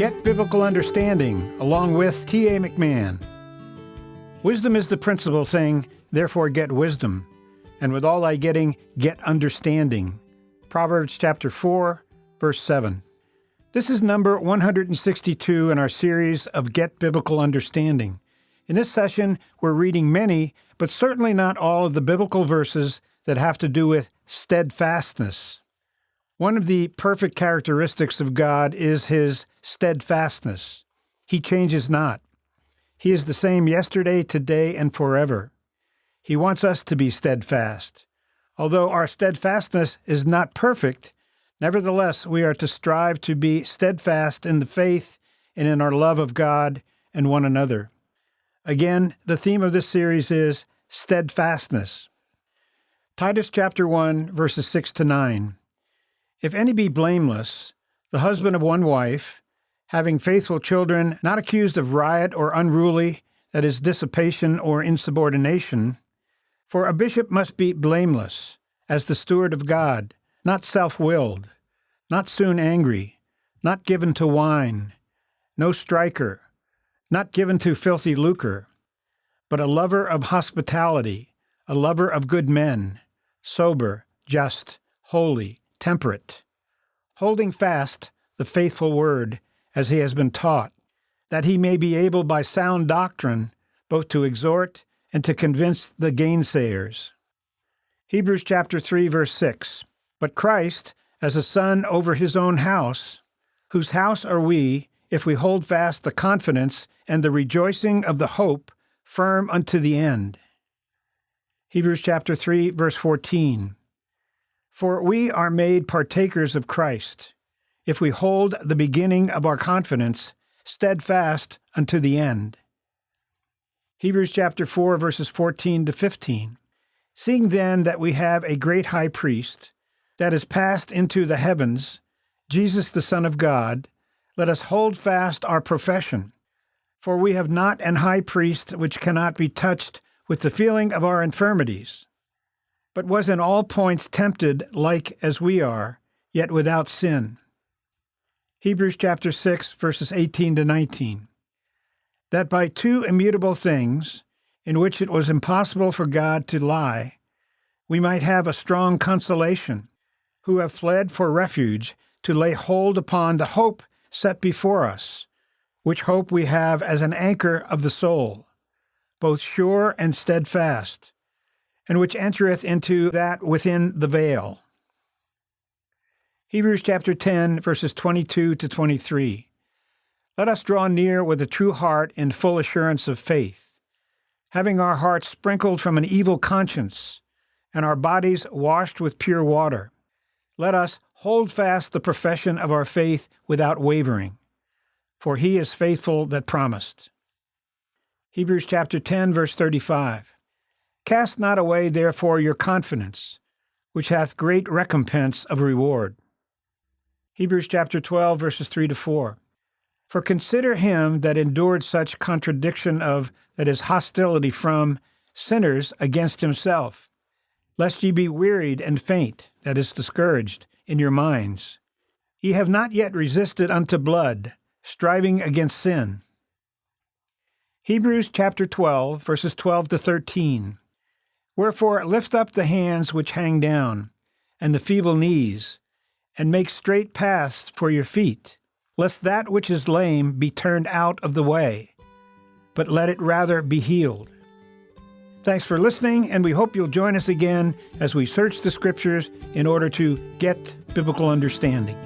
Get Biblical Understanding, along with T.A. McMahon. Wisdom is the principal thing, therefore get wisdom. And with all thy getting, get understanding. Proverbs chapter 4, verse 7. This is number 162 in our series of Get Biblical Understanding. In this session, we're reading many, but certainly not all of the biblical verses that have to do with steadfastness. One of the perfect characteristics of God is His steadfastness. He changes not. He is the same yesterday, today, and forever. He wants us to be steadfast. Although our steadfastness is not perfect, nevertheless, we are to strive to be steadfast in the faith and in our love of God and one another. Again, the theme of this series is steadfastness. TITUS chapter 1, verses 6 to 9. If any be blameless, the husband of one wife, having faithful children, not accused of riot or unruly, that is, dissipation or insubordination, for a bishop must be blameless, as the steward of God, not self-willed, not soon angry, not given to wine, no striker, not given to filthy lucre, but a lover of hospitality, a lover of good men, sober, just, holy, temperate, holding fast the faithful word as he has been taught, that he may be able by sound doctrine both to exhort and to convince the gainsayers. Hebrews chapter 3, verse 6. But Christ, as a son over his own house, whose house are we, if we hold fast the confidence and the rejoicing of the hope firm unto the end. Hebrews chapter 3, verse 14. For we are made partakers of Christ, if we hold the beginning of our confidence steadfast unto the end. Hebrews chapter 4, verses 14 to 15. Seeing then that we have a great high priest, that is passed into the heavens, Jesus the Son of God, let us hold fast our profession. For we have not an high priest which cannot be touched with the feeling of our infirmities, but was in all points tempted like as we are, yet without sin. Hebrews chapter 6, verses 18 to 19. That by two immutable things, in which it was impossible for God to lie, we might have a strong consolation, who have fled for refuge to lay hold upon the hope set before us, which hope we have as an anchor of the soul, both sure and steadfast, and which entereth into that within the veil. Hebrews chapter 10, verses 22 to 23. Let us draw near with a true heart in full assurance of faith, having our hearts sprinkled from an evil conscience, and our bodies washed with pure water. Let us hold fast the profession of our faith without wavering, for he is faithful that promised. Hebrews chapter 10, verse 35. Cast not away, therefore, your confidence, which hath great recompense of reward. Hebrews chapter 12, verses 3 to 4. For consider him that endured such contradiction of, that is, hostility from, sinners against himself, lest ye be wearied and faint, that is, discouraged, in your minds. Ye have not yet resisted unto blood, striving against sin. Hebrews chapter 12, verses 12 to 13. Wherefore lift up the hands which hang down, and the feeble knees, and make straight paths for your feet, lest that which is lame be turned out of the way, but let it rather be healed. Thanks for listening, and we hope you'll join us again as we search the Scriptures in order to get biblical understanding.